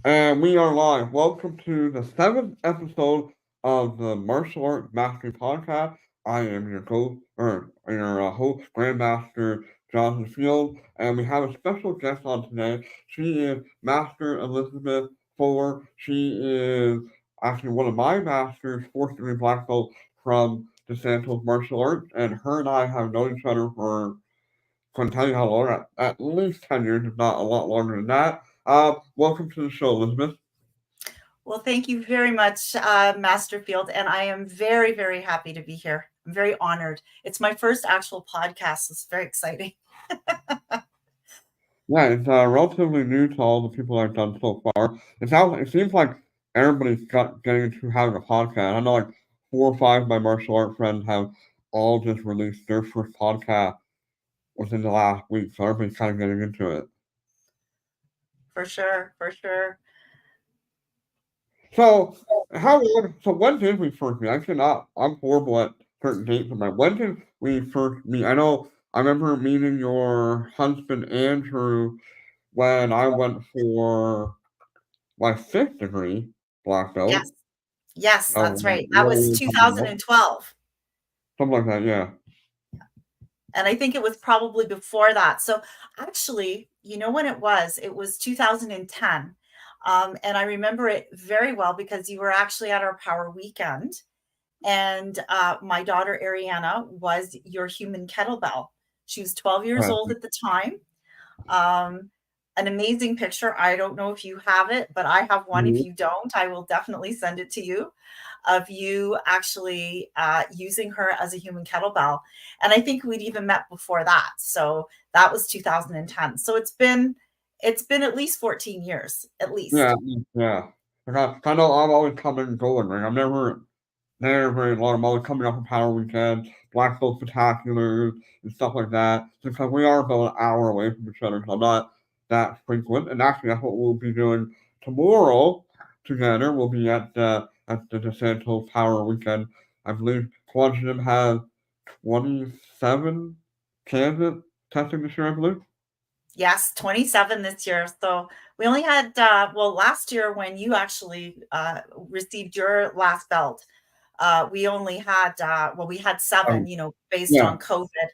And we are live. Welcome to the seventh episode of the Martial Arts Mastery Podcast. I am your host, Grandmaster Jonathan Field, and we have a special guest on today. She is Master Elizabeth Fuller. She is actually one of my masters, fourth degree black belt from the Santos Martial Arts, and her and I have known each other for couldn't tell you how long, at least 10 years, if not a lot longer than that. Welcome to the show, Elizabeth. Well, thank you very much, Masterfield, and I am very, very happy to be here. I'm very honored. It's my first actual podcast. It's very exciting. Yeah, it's relatively new to all the people I've done so far. It seems like everybody's getting into having a podcast. I know like 4 or 5 of my martial art friends have all just released their first podcast within the last week, so everybody's kind of getting into it. For sure, for sure. So, so when did we first meet? Actually, not. I'm horrible at certain dates of my. When did we first meet? I remember meeting your husband Andrew when I went for my fifth degree black belt. Yes, yes, that's right. That was Something 2012. like that, yeah. And I think it was probably before that. So actually, you know when it was? It was 2010. And I remember it very well because you were actually at our power weekend. And my daughter Ariana was your human kettlebell. She was 12 years Right. old at the time. Um, an amazing picture. I don't know if you have it, but I have one. If Mhm. you don't, I will definitely send it to you of you actually using her as a human kettlebell. And I think we'd even met before that. So that was 2010. So it's been at least 14 years, at Yeah, least. yeah. I know I'm always coming and going. Like I'm never there very long. I'm always coming up for Power Weekend, Black Belt Spectaculars, and stuff like that. Just because we are about an hour away from each other, so I'm not that frequent. And actually, that's what we'll be doing tomorrow together. We'll be at the DeSanto Power Weekend. I believe Kwon has 27 candidates testing this year, I believe. Yes, 27 this year. So we only had, well, last year when you actually received your last belt, we only had, well, we had seven, Um, based yeah, on COVID.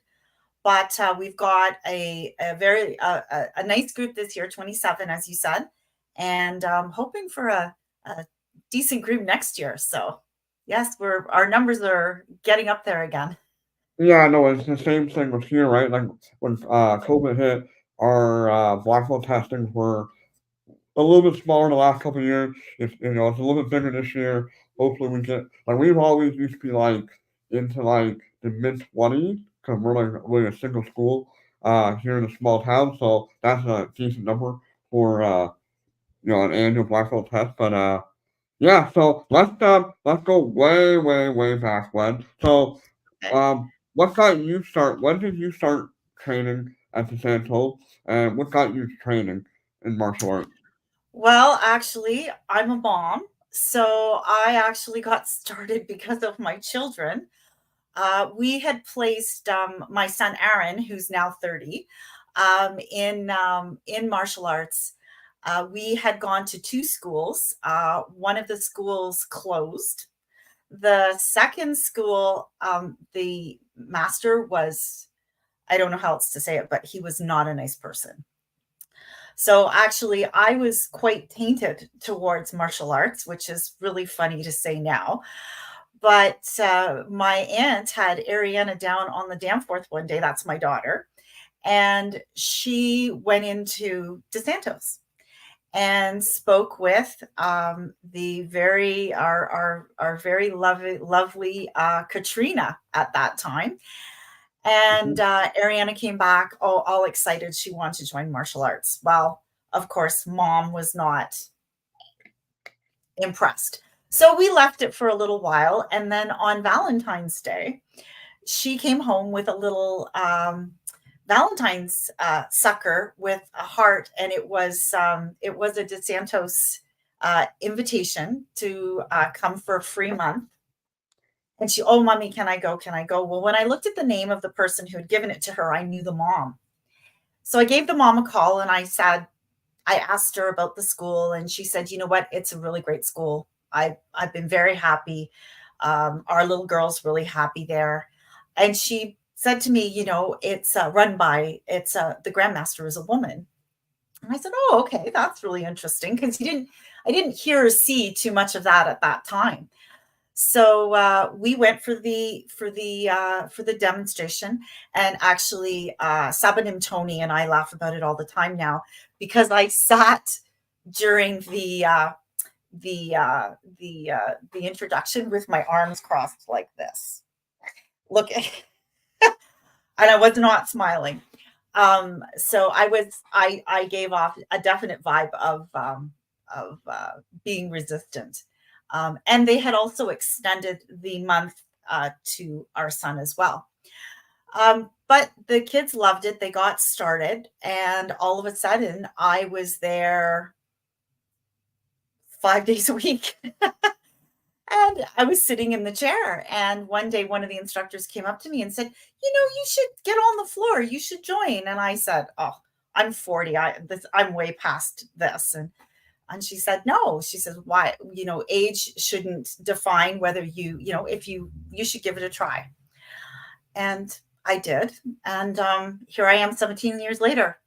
But we've got a very a nice group this year, 27, as you said, and hoping for a decent group next year. So yes, our numbers are getting up there again. yeah, no, it's the same thing with here, right? Like when COVID hit, our black hole testings were a little bit smaller the last couple of years. It's a little bit bigger this year. Hopefully, we get like we've always used to be like into like the mid 20s because we're like really a single school here in a small town, so that's a decent number for an annual black hole test. But yeah, so let's go way, way, way back when. So Okay. what got you start? When did you start training at the Santos, and what got you training in martial arts? Well, actually, I'm a mom, so I actually got started because of my children. We had placed my son Aaron, who's now 30, in martial arts. We had gone to two schools. One of the schools closed. The second school, the master was, I don't know how else to say it, but he was not a nice person. So actually, I was quite tainted towards martial arts, which is really funny to say now. But my aunt had Ariana down on the Danforth one day. That's my daughter. And she went into DeSantos and spoke with the very our very lovely Katrina at that time. And Ariana came back all excited. She wanted to join martial arts. Well, of course, mom was not impressed. So we left it for a little while. And then on Valentine's Day, she came home with a little Valentine's sucker with a heart. And it was a DeSantos invitation to come for a free month. And she, oh, mommy, can I go? Can I go? Well, when I looked at the name of the person who had given it to her, I knew the mom. So I gave the mom a call and I said, I asked her about the school, and she said, "You know what? It's a really great school. I've been very happy. Our little girl's really happy there." And she said to me, "You know, it's run by the Grandmaster is a woman." And I said, "Oh, okay, that's really interesting," because I didn't hear or see too much of that at that time. So we went for the demonstration, and actually, Sabanim Tony and I laugh about it all the time now, because I sat during the introduction with my arms crossed like this, look, and I was not smiling. So I gave off a definite vibe of being resistant. And they had also extended the month to our son as well. But the kids loved it. They got started, and all of a sudden, I was there 5 days a week. And I was sitting in the chair, and one day one of the instructors came up to me and said, "You know, you should get on the floor. You should join." And I said, "Oh, I'm 40. I'm way past this." And she said, "No." She says, "Why? You know, age shouldn't define whether if you should give it a try." And I did. And here I am 17 years later,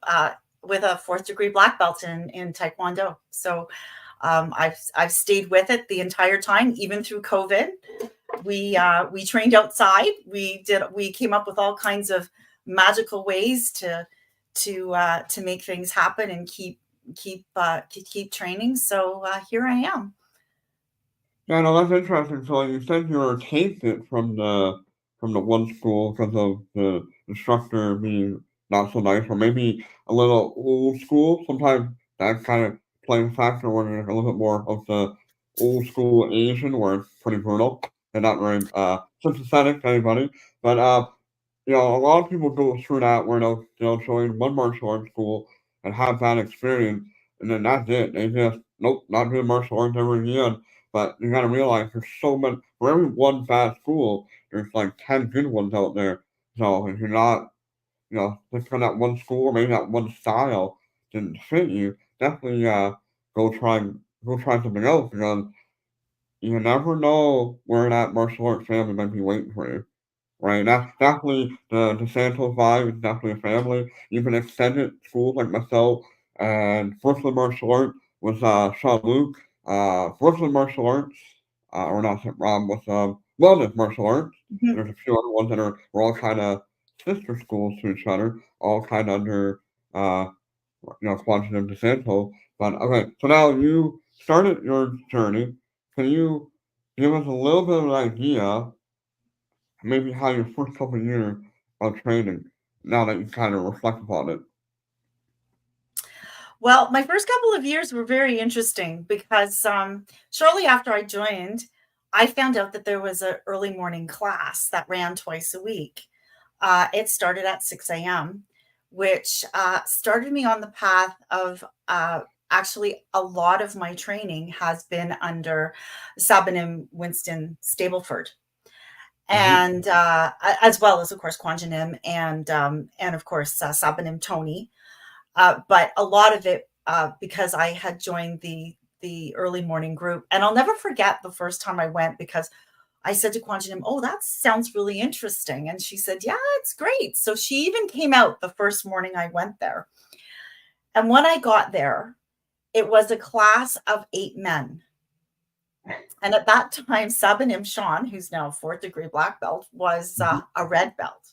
with a fourth degree black belt in Taekwondo. So I've stayed with it the entire time, even through COVID. We trained outside. We came up with all kinds of magical ways to make things happen and keep training. So here I am. Yeah, no, that's interesting. So you said you were tainted from the one school because of the instructor being not so nice, or maybe a little old school. Sometimes that kind of plays a factor when there's a little bit more of the old school Asian, where it's pretty brutal and not very sympathetic to anybody. But a lot of people go through that where they'll join one martial arts school and have that experience, and then that's it. They just nope, not doing martial arts ever again. But you gotta realize there's so many for every one bad school, there's like 10 good ones out there. So if you're not, just for that one school or maybe that one style didn't fit you, definitely go try go try something else because you never know where that martial arts family might be waiting for you. Right, that's definitely the Santos vibe is definitely a family. Even extended schools like myself and Brooklyn Martial Arts with Sean Luke, Brooklyn Martial Arts, or not with Wellness Martial Arts. Mhm. There's a few other ones that we're all kind of sister schools to each other, all kind of under uh Quantum de Santos. But okay, so now you started your journey. Can you give us a little bit of an idea maybe how your first couple of years of training, now that you kind of reflect upon it? Well, my first couple of years were very interesting because shortly after I joined, I found out that there was an early morning class that ran twice a week. It started at 6 a.m., which started me on the path of actually a lot of my training has been under Sabanim Winston Stableford. Mhm. And as well as, of course, Kwanjanim and of course, Sabanim Tony. But a lot of it, because I had joined the early morning group, and I'll never forget the first time I went because I said to Kwanjanim, "Oh, that sounds really interesting," and she said, "Yeah, it's great." So she even came out the first morning I went there, and when I got there, it was a class of 8 men, and at that time, Sabanim Sean, who's now fourth degree black belt, was Mhm. a red belt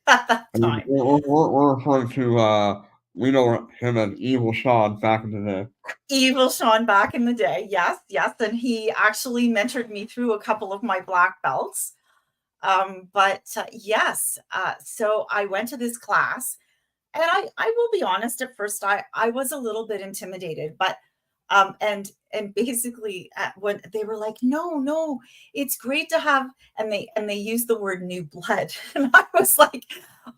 at that And time. we're referring to, we know him as Evil Sean back in the day. Evil Sean back in the day. Yes, yes. And he actually mentored me through a couple of my black belts. But yes, so I went to this class, and I will be honest, at first I was a little bit intimidated, but and basically when they were like, "No, no, it's great to have," and they used the word new blood. And I was like,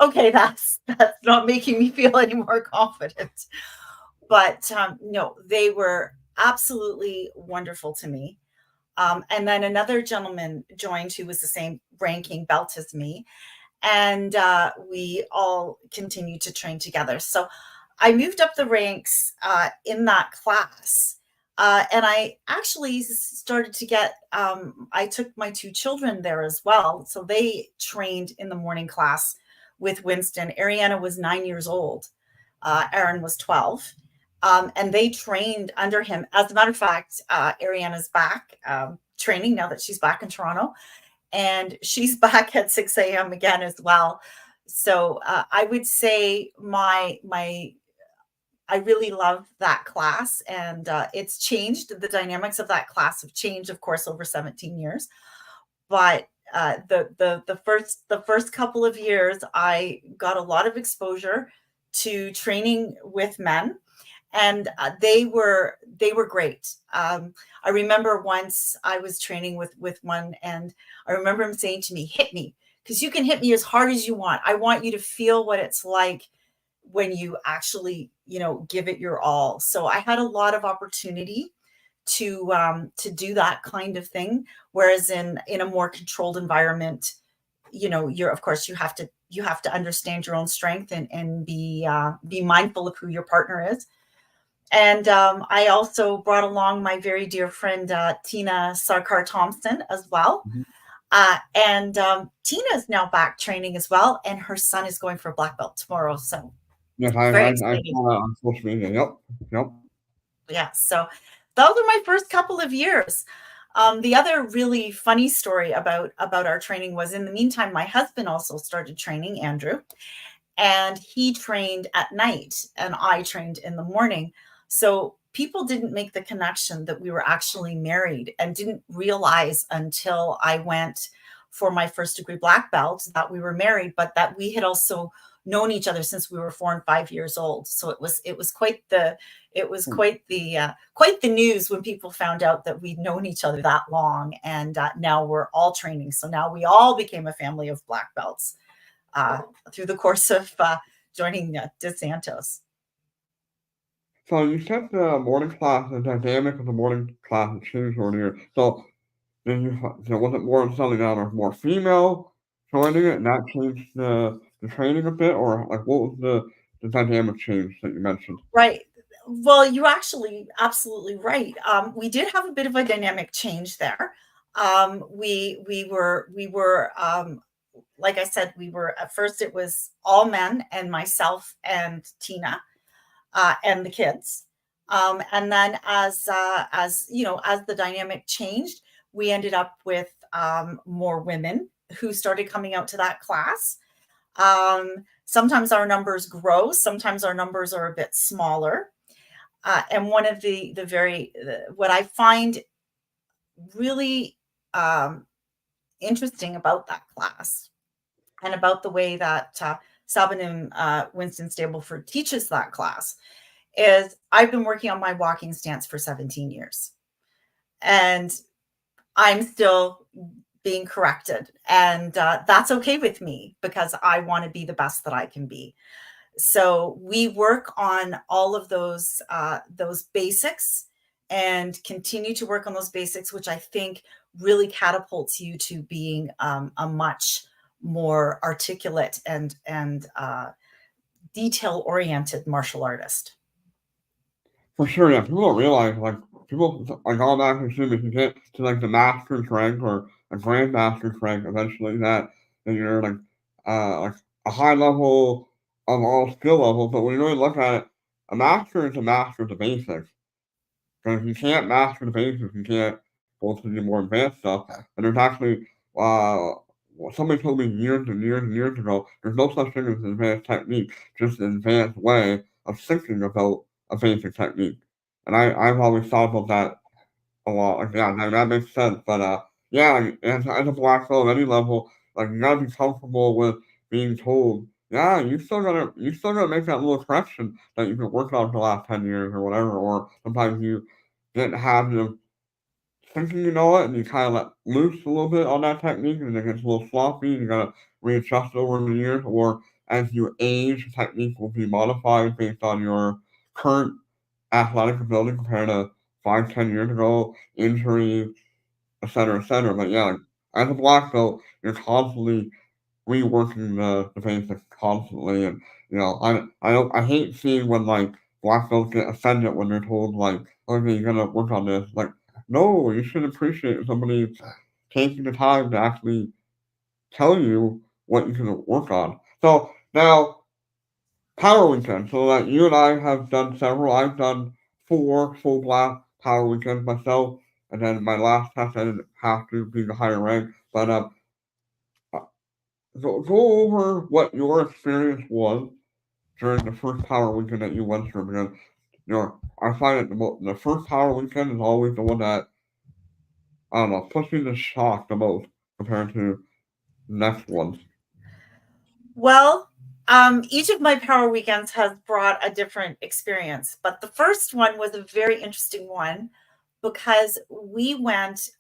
okay, that's not making me feel any more confident. But no, they were absolutely wonderful to me. And then another gentleman joined who was the same ranking belt as me, and we all continued to train together. So I moved up the ranks in that class. And I actually started to get, I took my two children there as well. So they trained in the morning class with Winston. Ariana was 9 years old, Aaron was 12. And they trained under him. As a matter of fact, Ariana's back training now that she's back in Toronto, and she's back at 6 a.m. again as well. So I would say I really love that class, and it's changed. The dynamics of that class have changed, of course, over 17 years. But the first couple of years, I got a lot of exposure to training with men, and they were great. I remember once I was training with one, and I remember him saying to me, "Hit me, because you can hit me as hard as you want. I want you to feel what it's like when you actually, give it your all." So I had a lot of opportunity to do that kind of thing. Whereas in a more controlled environment, you're, of course, you have to understand your own strength, and be mindful of who your partner is. And I also brought along my very dear friend Tina Sarkar Thompson as well. Mhm. And Tina is now back training as well, and her son is going for a black belt tomorrow. So Yes, very I excited. saw that on social media. Yep, yep. Yeah. So those are my first couple of years. The other really funny story about our training was, in the meantime, my husband also started training, Andrew, and he trained at night and I trained in the morning. So people didn't make the connection that we were actually married, and didn't realize until I went for my first degree black belt that we were married, but that we had also known each other since we were 4 and 5 years old. So it was quite the news when people found out that we'd known each other that long, and now we're all training. So now we all became a family of black belts uh, through the course of joining DeSantos. So you said the morning class, the dynamic of the morning class had changed over the years. So did was it more something that was more female joining it, and that changed the training a bit, or like what was the dynamic change that you mentioned? Right. Well, you're actually absolutely right. We did have a bit of a dynamic change there. We were like I said, we were, at first it was all men and myself and Tina, and the kids. And then as the dynamic changed, we ended up with more women who started coming out to that class. Sometimes our numbers grow, sometimes our numbers are a bit smaller. And one of what I find really interesting about that class, and about the way that Sabanim Winston Stableford teaches that class, is I've been working on my walking stance for 17 years, and I'm still being corrected. And that's okay with me, because I want to be the best that I can be. So we work on all of those basics, and continue to work on those basics, which I think really catapults you to being a much more articulate and detail oriented martial artist. For sure, yeah. People don't realize, like, people, like, all that consume if you get to, like, the master's rank or a grandmaster's rank eventually, that you're, like, a high level of all skill levels. But when you really look at it, a master is a master of the basics. Because if you can't master the basics, you can't go to the more advanced stuff. And there's actually, somebody told me years and years and years ago, there's no such thing as an advanced technique, just an advanced way of thinking about a basic technique. And I've always thought about that a lot. Like, yeah, that makes sense. But yeah, like, as a black belt at any level, like, you gotta be comfortable with being told, yeah, you still gotta make that little correction that you've been working on for the last 10 years or whatever. Or sometimes you didn't have the thinking you know it, and you kind of let loose a little bit on that technique, and it gets a little sloppy. And you gotta readjust over the years, or as you age, the technique will be modified based on your current athletic ability compared to 5, 10 years ago, injury, et cetera. But yeah, like, as a black belt, you're constantly reworking the basics constantly, and I hate seeing when like black belts get offended when they're told like, okay, you're gonna work on this. Like, no, you should appreciate somebody taking the time to actually tell you what you can work on. So now Power Weekend. So that you and I have done several. I've done 4 full blast Power Weekends myself, and then my last test I didn't have to be the higher rank. But uh, go over what your experience was during the first Power Weekend that you went through, because I find that the first Power Weekend is always the one that I don't know puts me to shock the most compared to the next ones. Well, each of my power weekends has brought a different experience, but the first one was a very interesting one because we went,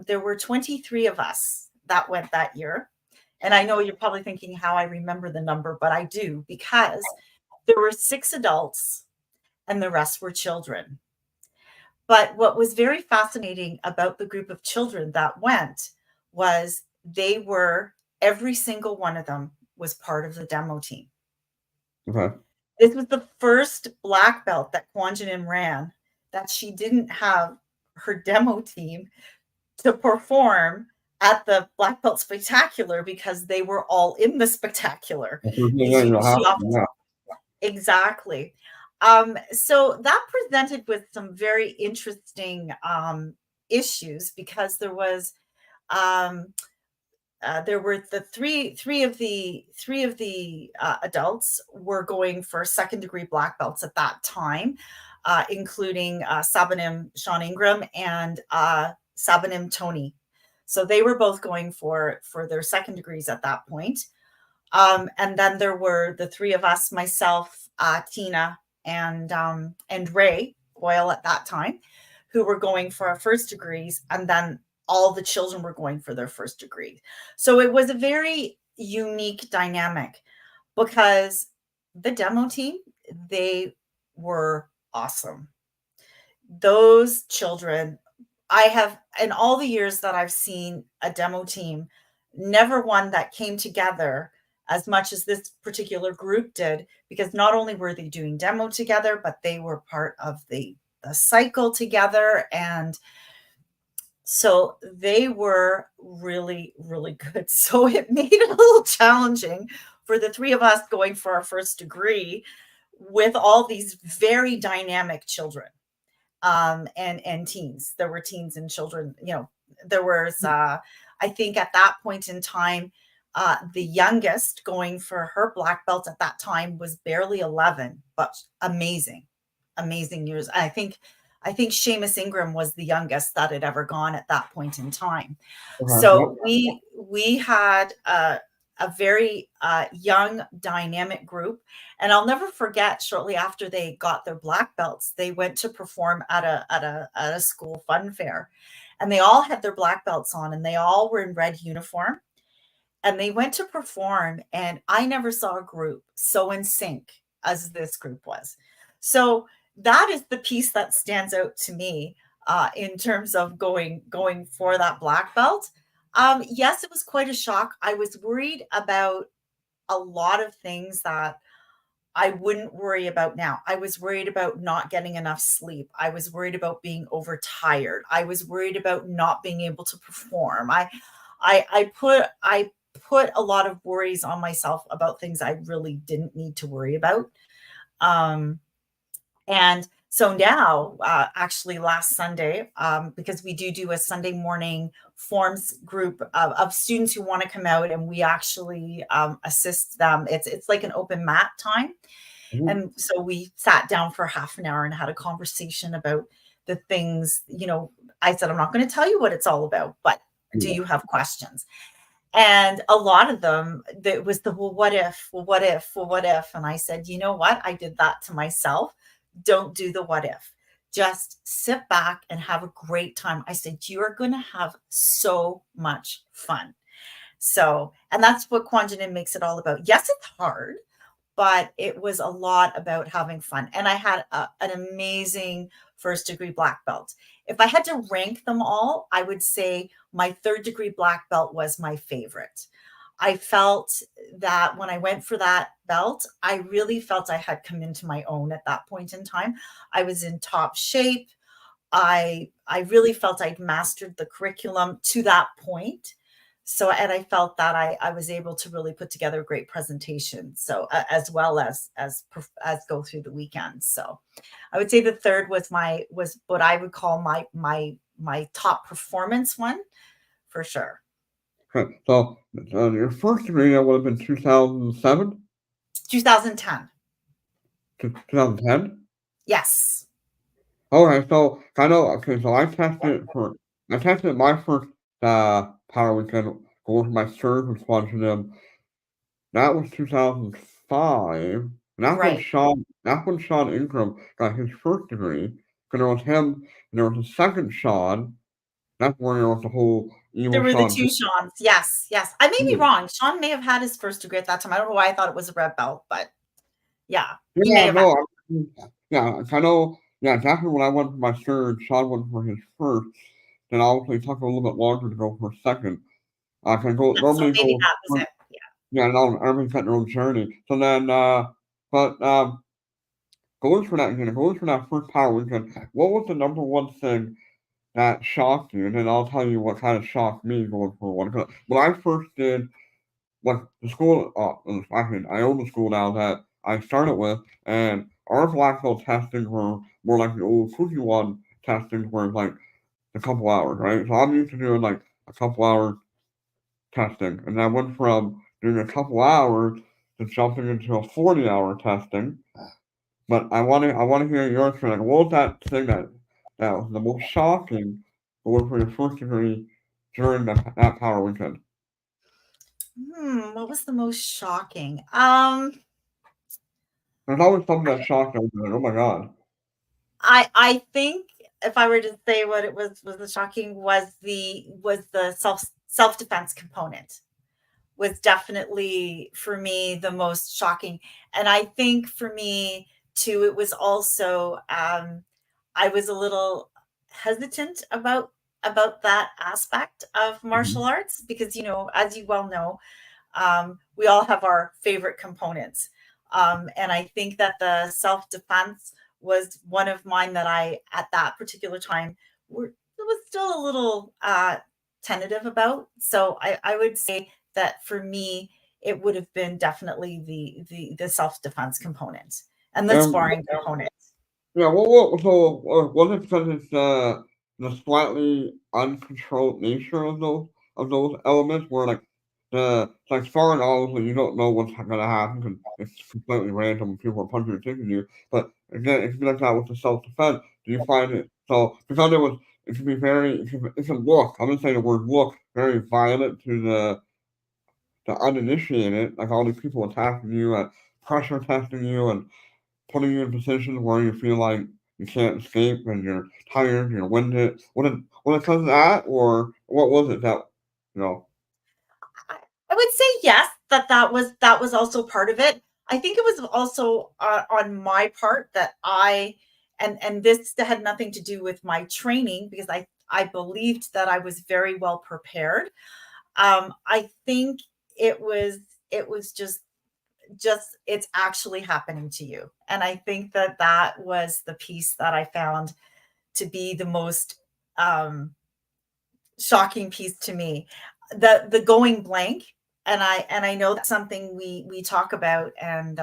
there were 23 of us that went that year. And I know you're probably thinking how I remember the number, but I do because there were 6 adults and the rest were children. But what was very fascinating about the group of children that went was every single one of them was part of the demo team. Okay. This was the first black belt that Kwon ran that she didn't have her demo team to perform at the black belt spectacular because they were all in the spectacular. Yeah, you have to, yeah. Exactly. So that presented with some very interesting issues because there were three of the adults were going for second degree black belts at that time, including Sabanim Sean Ingram and Sabanim Tony. So they were both going for their second degrees at that point. And then there were the 3 of us, myself, Tina, and Ray Boyle at that time, who were going for our first degrees, and then all the children were going for their first degree. So it was a very unique dynamic because the demo team, they were awesome. Those children, I have, in all the years that I've seen a demo team, never one that came together as much as this particular group did, because not only were they doing demo together, but they were part of the cycle together. And so they were really, really good. So it made it a little challenging for the 3 of us going for our first degree with all these very dynamic children and teens. There were teens and children. There was, I think at that point in time, the youngest going for her black belt at that time was barely 11, but amazing years. I think Seamus Ingram was the youngest that had ever gone at that point in time. So we had a very young, dynamic group. And I'll never forget, shortly after they got their black belts, they went to perform at a school fun fair. And they all had their black belts on, and they all were in red uniform. And they went to perform, and I never saw a group so in sync as this group was. So that is the piece that stands out to me in terms of going for that black belt. Yes, it was quite a shock. I was worried about a lot of things that I wouldn't worry about now. I was worried about not getting enough sleep. I was worried about being overtired. I was worried about not being able to perform. I put a lot of worries on myself about things I really didn't need to worry about. And so now, actually last Sunday, because we do a Sunday morning forms group of students who want to come out, and we actually assist them. It's like an open mat time. Mhm. And so we sat down for half an hour and had a conversation about the things, I said, I'm not going to tell you what it's all about, but do you have questions? And a lot of them, it was well, what if, well, what if, well, what if? And I said, you know what? I did that to myself. Don't do the what if. Just sit back and have a great time. I said, you are going to have so much fun. So, and that's what Kwon makes it all about. Yes, it's hard, but it was a lot about having fun. And I had an amazing first degree black belt. If I had to rank them all, I would say my third degree black belt was my favorite. I felt that when I went for that belt, I really felt I had come into my own at that point in time. I was in top shape. I really felt I'd mastered the curriculum to that point. So, and I felt that I was able to really put together a great presentation. So, as well as go through the weekend. So, I would say the third was what I would call my top performance one for sure. Okay, so your first degree that would have been 2007 2010. to 2010. Yes. Okay, so kind of okay. So I tested my first power weekend going for my surge with Quantum. That was 2005. And Right. That's when Sean Ingram got his first degree. Because there was him and there was a second Sean. That's where there was the whole There evil were the Sean. 2 Seans. Yes, yes. I may be Yeah, wrong. Sean may have had his first degree at that time. I don't know why I thought it was a red belt, but yeah, he may yeah, have had. no, yeah, I know. Yeah, exactly when I went for my third, Sean went for his first. Then obviously took a little bit longer to go for a second. I can go Yeah, so normally maybe go. that was it. Yeah. Yeah, no, everybody's got their own journey. So then, but going for that first power weekend, what was the number one thing that shocked you? And then I'll tell you what kind of shocked me going for one. 'Cause when I first did what the school, I own the school now that I started with, and our black belt testing were more like the old cookie one testing, where it's like a couple hours, right? So I'm used to doing like a couple hours testing, and I went from doing a couple hours to jumping into a 40-hour testing. But I want to hear your experience. Like, what was that thing that was the most shocking going for your first degree during that power weekend? What was the most shocking? There's always something that shocked me. Like, oh my god. I think if I were to say what it was the shocking was the self-defense component was definitely for me the most shocking. And I think for me too, it was also I was a little hesitant about that aspect of martial Mhm. arts because as you well know, we all have our favorite components. And I think that the self defense was one of mine that I, at that particular time, was still a little tentative about. So I would say that for me, it would have been definitely the self defense component and the Um, sparring component. yeah, what if because it's the slightly uncontrolled nature of those elements where like like foreign obviously you don't know what's gonna happen because it's completely random and people are punching and kicking you. But again, if you like that with the self defense, do you find it so because it can be it can look I'm gonna say the word look very violent to the uninitiated, like all these people attacking you and pressure testing you and putting you in positions where you feel like you can't escape and you're tired, you're winded. Was it because of that, or what was it that you know? I would say yes, that was also part of it. I think it was also on my part that and this had nothing to do with my training because I believed that I was very well prepared. I think it was just it's actually happening to you, and I think that was the piece that I found to be the most um, shocking piece to me. The going blank, and I know that's something we talk about, and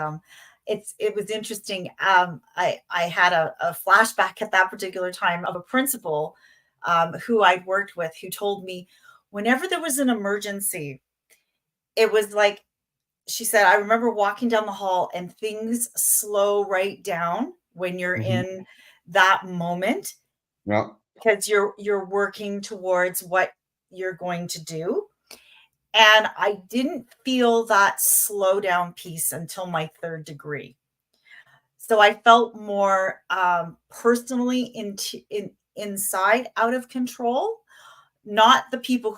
it was interesting. I had a flashback at that particular time of a principal who I'd worked with who told me whenever there was an emergency, it was like she said, I remember walking down the hall and things slow right down when you're Mhm. in that moment Yeah. because you're working towards what you're going to do. And I didn't feel that slow down piece until my third degree. So I felt more personally inside out of control, not the people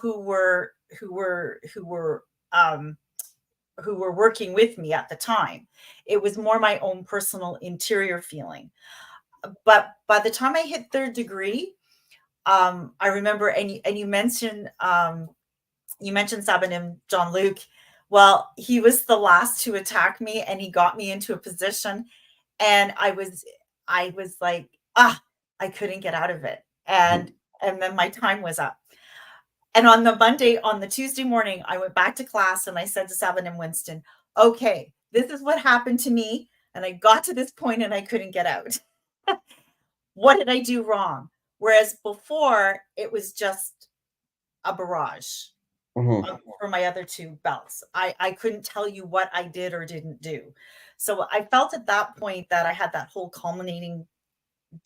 um, who were working with me at the time. It was more my own personal interior feeling. But by the time I hit third degree, I remember, and you mentioned Saban and John Luke. Well, he was the last to attack me, and he got me into a position, and I was like, I couldn't get out of it. And then my time was up. And on the Tuesday morning, I went back to class and I said to Seven and Winston, okay, this is what happened to me. And I got to this point and I couldn't get out. What did I do wrong? Whereas before, it was just a barrage for my other two belts. I couldn't tell you what I did or didn't do. So I felt at that point that I had that whole culminating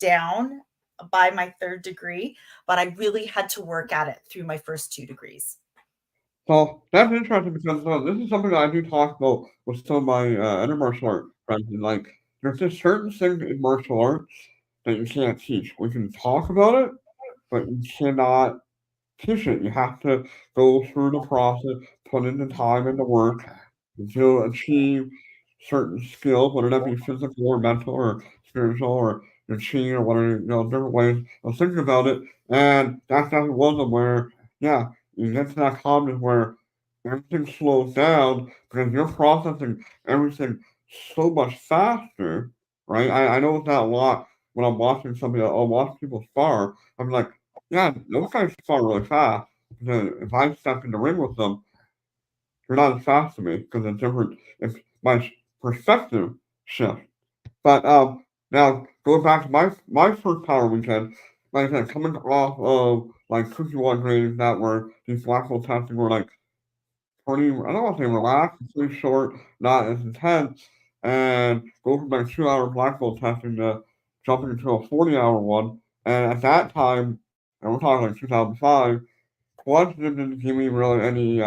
down by my third degree, but I really had to work at it through my first 2 degrees. So that's interesting because this is something that I do talk about with some of my other martial art friends. And like, there's just certain things in martial arts that you can't teach. We can talk about it, but you cannot teach it. You have to go through the process, put in the time and the work to achieve certain skills, whether that be physical or mental or spiritual or your chi or whatever, different ways of thinking about it. And that's definitely one of them where, yeah, you get to that comment where everything slows down because you're processing everything so much faster, right? I know that a lot when I'm watching somebody, I'll watch people spar. I'm like, yeah, those guys spar really fast. Because if I step in the ring with them, they're not as fast to me because it's different. It's my perspective shift. But now going back to my first power weekend, like I said, coming off of like 51 grades that were these black hole testing were like pretty, I don't want to say relaxed, pretty short, not as intense, and go from my 2 hour black hole testing to jumping into a 40-hour one. And at that time, and we're talking like 2005, Kwon didn't give me really any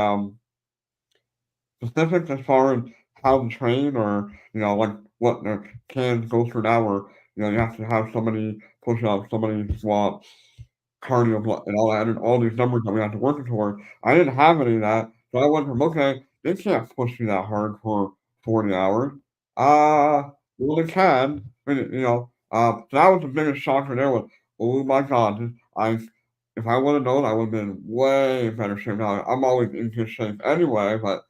specifics as far as how to train or, like what the cans go through now where, you have to have so many push-ups, so many squats, cardio, and all that, and all these numbers that we have to work toward. I didn't have any of that, so I went from, okay, they can't push me that hard for 40 hours. Well, they can. I mean, so that was the biggest shocker there was, oh my God, if I would have known, I would have been way better shape now. I'm always in good shape anyway, but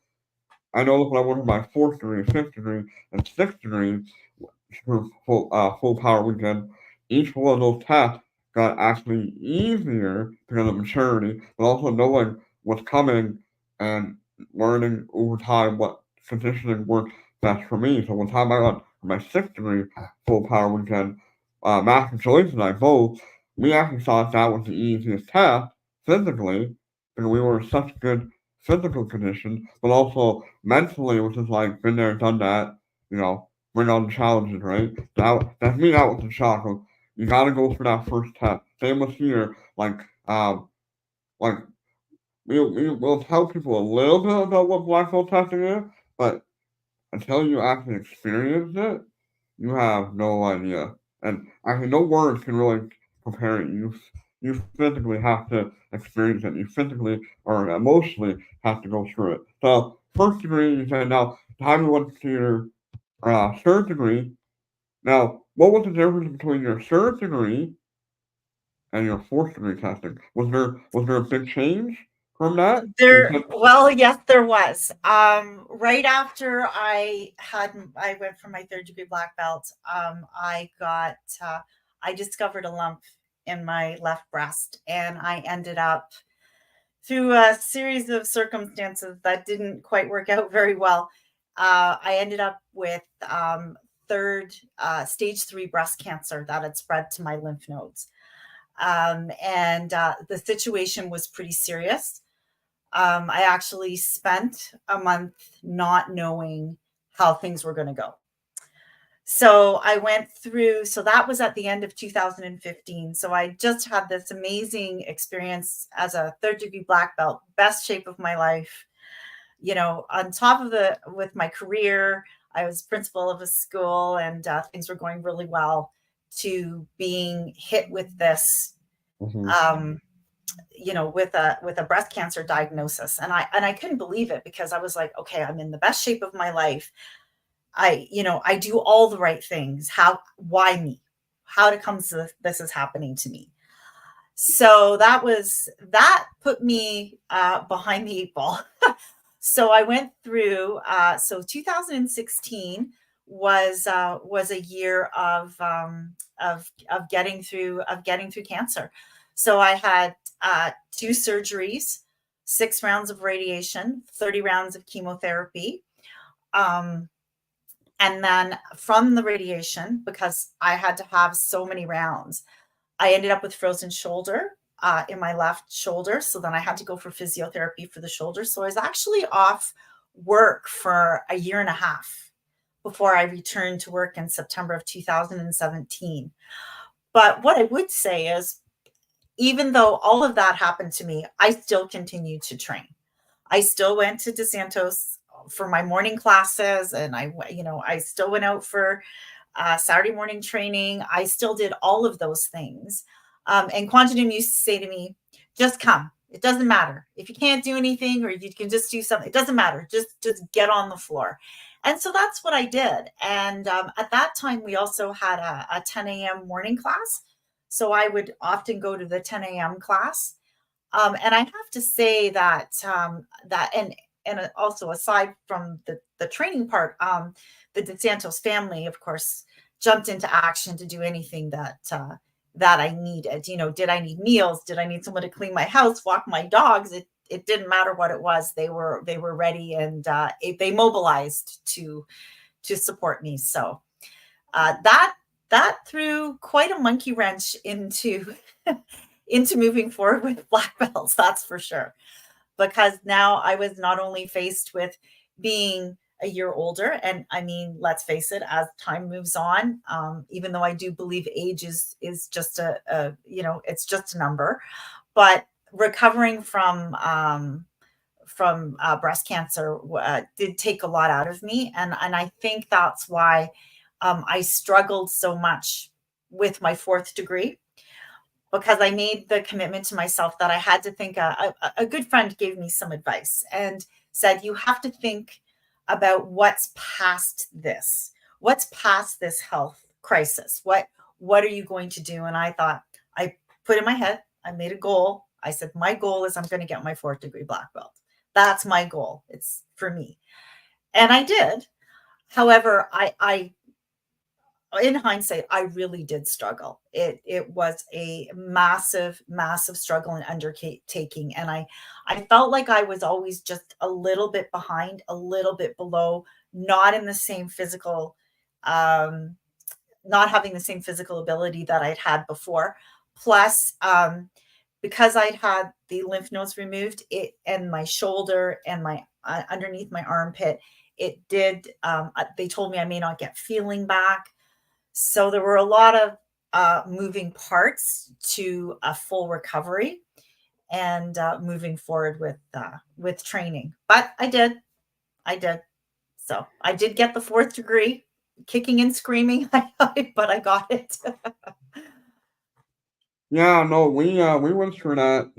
I know when I went for my fourth degree, fifth degree, and sixth degree for full power weekend, each one of those tests got actually easier because of maturity, but also knowing what's coming and learning over time what conditioning works best for me. So one time I got my sixth degree full power weekend, Master Joyce and I both, we actually thought that was the easiest test physically because we were in such good physical condition, but also mentally, which is like been there, done that, bring on the challenges, right? That's me out with the chocolate. You gotta go for that first test. Same with here, like we'll tell people a little bit about what black hole testing is, but until you actually experience it, you have no idea. And actually, no words can really compare it. You physically have to experience it. You physically or emotionally have to go through it. So first degree, you said now time you went to your third degree. Now, what was the difference between your third degree and your fourth degree testing? Was there a big change from that? You said, Well, yes, there was. Right after I went for my third degree black belt, I discovered a lump in my left breast, and I ended up through a series of circumstances that didn't quite work out very well. I ended up with third stage 3 breast cancer that had spread to my lymph nodes. And the situation was pretty serious. I actually spent a month not knowing how things were going to go. So I went through, so that was at the end of 2015. So I just had this amazing experience as a third degree black belt, best shape of my life. On top of with my career, I was principal of a school and things were going really well, to being hit with this, mhm, um, with a breast cancer diagnosis. And I couldn't believe it because I was like, okay, I'm in the best shape of my life. I do all the right things. Why me? How to come to this is happening to me? So that put me behind the 8 ball. So I went through. So 2016 was a year of getting through cancer. So I had 2 surgeries, 6 rounds of radiation, 30 rounds of chemotherapy. Um, and then from the radiation, because I had to have so many rounds, I ended up with frozen shoulder in my left shoulder. So then I had to go for physiotherapy for the shoulder. So I was actually off work for a year and a half before I returned to work in September of 2017. But what I would say is, even though all of that happened to me, I still continued to train. I still went to Santos for my morning classes, and I still went out for Saturday morning training. I still did all of those things. And Quantum used to say to me, just come. It doesn't matter. If you can't do anything or you can just do something, it doesn't matter. Just get on the floor. And so that's what I did. And at that time, we also had a 10 a.m. morning class. So I would often go to the 10 a.m. class. And I have to say and also aside from the training part, the DeSantos family, of course, jumped into action to do anything that I needed. Did I need meals? Did I need someone to clean my house, walk my dogs? It didn't matter what it was. They were ready, and they mobilized to support me. So that threw quite a monkey wrench into into moving forward with black belts, that's for sure. Because now I was not only faced with being a year older, and I mean, let's face it, as time moves on, even though I do believe age is just it's just a number, but recovering from breast cancer did take a lot out of me, and I think that's why I struggled so much with my 4th degree, because I made the commitment to myself that I had to think. A good friend gave me some advice and said, you have to think about what's past this. What's past this health crisis? What are you going to do? And I thought, I put in my head, I made a goal. I said, my goal is I'm going to get my 4th-degree black belt. That's my goal. It's for me. And I did. However, I in hindsight, I really did struggle. It was a massive, massive struggle and undertaking. And I felt like I was always just a little bit behind, a little bit below, not in the same physical, um, not having the same physical ability that I'd had before. Plus, because I'd had the lymph nodes removed, it and my shoulder and my underneath my armpit, it did. They told me I may not get feeling back. So there were a lot of moving parts to a full recovery and moving forward with training. But I did. So I did get the 4th-degree, kicking and screaming, but I got it. Yeah, no, we went through that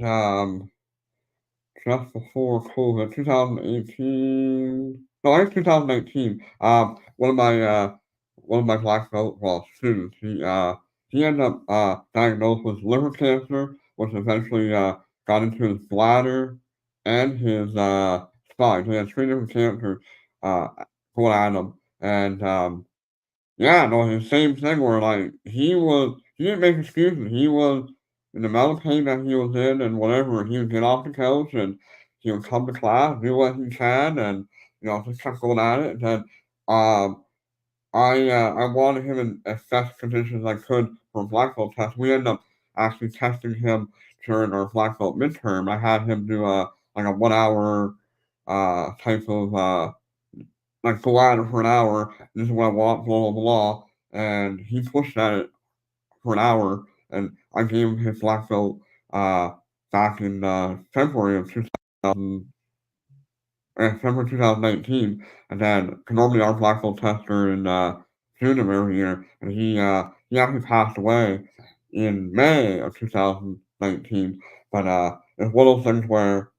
just before COVID, 2018. No, I think 2019. One of my black belt, well, students, he ended up diagnosed with liver cancer, which eventually got into his bladder and his spine. He had 3 different cancers uh going at him, and yeah, no, the same thing where like he didn't make excuses. He was in the amount of pain that he was in and whatever, he would get off the couch and he would come to class, do what he can, and just kept going at it. And then um I wanted him in as best conditions as I could for a black belt test. We ended up actually testing him during our black belt midterm. I had him do a 1 hour type of like go at it for an hour. This is what I want, blah blah blah. And he pushed at it for an hour, and I gave him his black belt uh, back in February of 2000, February 2019. And then 'cause normally our black belt tests are in June of every year, and he actually passed away in May of 2019. But it's one of those things where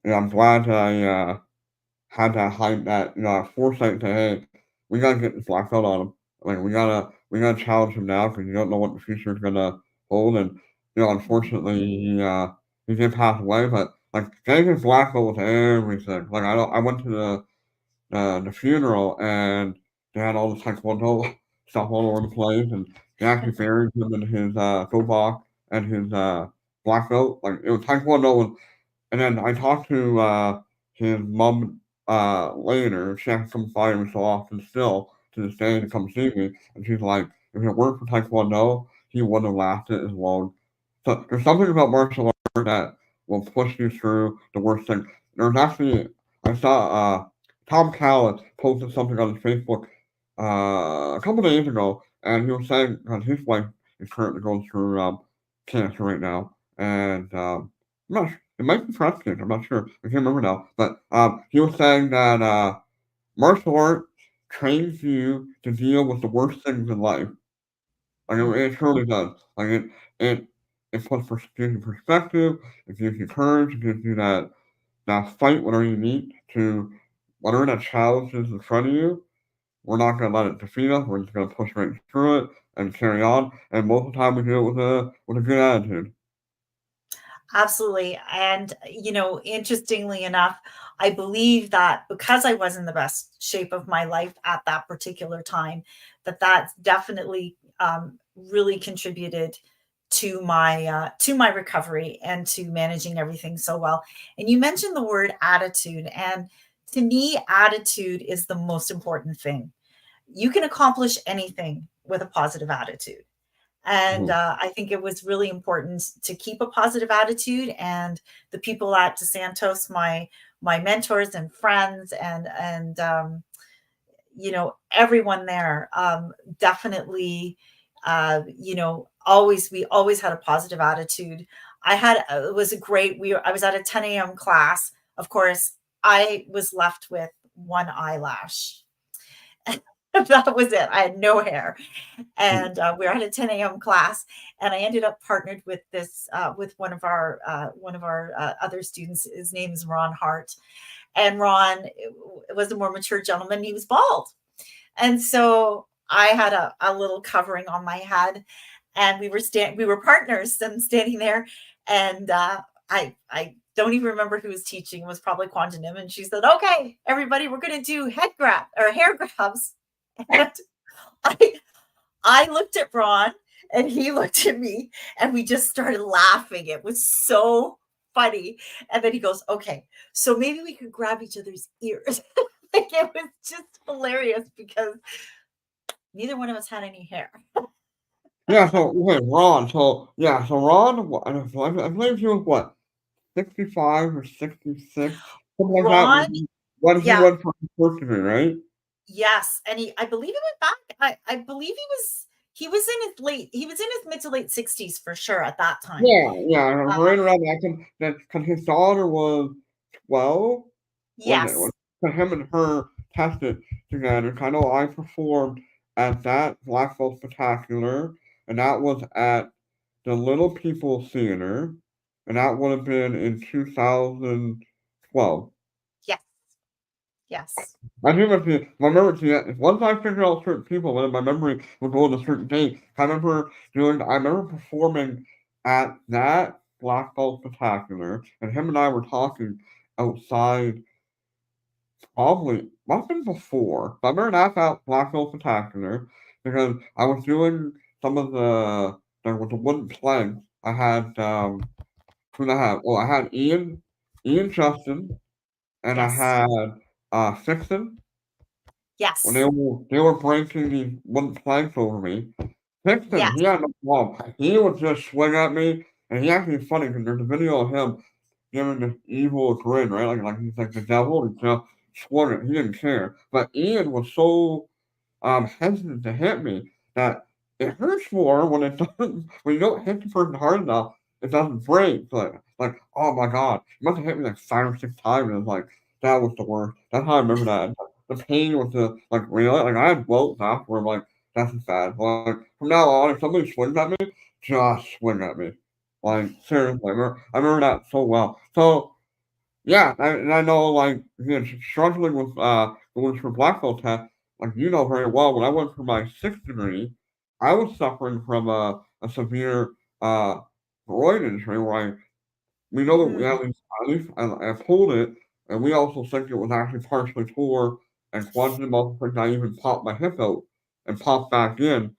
I'm glad that I had that hype, that foresight to, hey, we gotta get this black belt on him. Like we gotta challenge him now because you don't know what the future is gonna hold. And unfortunately he did pass away, but like getting his black belt was everything. Like I went to the funeral and they had all the taekwondo stuff all over the place, and they actually buried him in his Cobourg and his black belt. Like it was taekwondo, and then I talked to his mom later. She actually comes by me so often still to this day to come see me, and she's like, if it weren't for taekwondo, he wouldn't have lasted as long. So there's something about martial arts that will push you through the worst thing. There's actually I saw Tom Callis posted something on his Facebook a couple days ago, and he was saying that his wife is currently going through cancer right now, and I'm not sure. It might be breast cancer. I'm not sure. I can't remember now. But he was saying that martial arts trains you to deal with the worst things in life. Like it truly does. Like it it puts gives you perspective. It gives you courage. It gives you that fight whatever you need to whatever that challenge is in front of you. We're not gonna let it defeat us. We're just gonna push right through it and carry on. And most of the time we do it with a good attitude. Absolutely. And, interestingly enough, I believe that because I was in the best shape of my life at that particular time, that's definitely really contributed to my recovery and to managing everything so well. And you mentioned the word attitude, and to me, attitude is the most important thing. You can accomplish anything with a positive attitude. And Mhm. I think it was really important to keep a positive attitude. And the people at Santos, my mentors and friends, and everyone there, definitely, always we always had a positive attitude. I had it was a great. I was at a 10 a.m. class. Of course, I was left with one eyelash. That was it. I had no hair, and we were at a 10 a.m. class, and I ended up partnered with this with one of our other students. His name is Ron Hart, and Ron was a more mature gentleman. He was bald, and so I had a little covering on my head, and we were partners and standing there, and I don't even remember who was teaching. It was probably Kwon, and she said, "Okay, everybody, we're going to do head grab or hair grabs." And I I looked at Ron and he looked at me and we just started laughing. It was so funny. And then he goes, "Okay, so maybe we could grab each other's ears." Like it was just hilarious because neither one of us had any hair. Yeah, so okay, Ron. So yeah, so Ron, I believe he was what 65 or 66, something like that. Ron, When he yeah, went for his first degree, right? yes. And I believe he went back. I believe he was in his mid to late 60s for sure at that time. Yeah, yeah, right Um, around that. Cause his daughter was 12 when yes, him and her tested together. I know I performed at that Black Belt Spectacular, and that was at the Little People Theater, and that would have been in 2012. yes, yes, I do remember my memory once I figured out certain people, then my memory would go to certain dates. I remember performing at that Black Belt Spectacular, and him and I were talking outside probably must have been before. But I remember that at Black Belt Spectacular because I was doing some of there was a wooden plank. I had who did I have? Well, I had Ian Justin, and I yes, had Fixon. When yes, they were breaking these wooden planks over me. Fixon, he yes, had no problem. He would just swing at me, and he actually funny because there's a video of him giving this evil grin, right? Like he's like the devil. He just swung it. He didn't care. But Ian was so hesitant to hit me that it hurts more when it doesn't when you don't hit the person hard enough, it doesn't break. Like oh my god, you must have hit me like 5 or 6 times, and it's like that was the worst. That's how I remember that. The pain was the like really like I had welts after I'm like that's bad. Like from now on, if somebody swings at me, just swing at me. Like seriously, I remember that so well. So yeah, and I know, like, again, struggling with going for black belt test, like you know very well, when I went for my sixth degree, I was suffering from a severe groin injury where we know that we Mm. at least I pulled it, and we also think it was actually partially tore, and Kwon didn't also think I even popped my hip out and popped back in.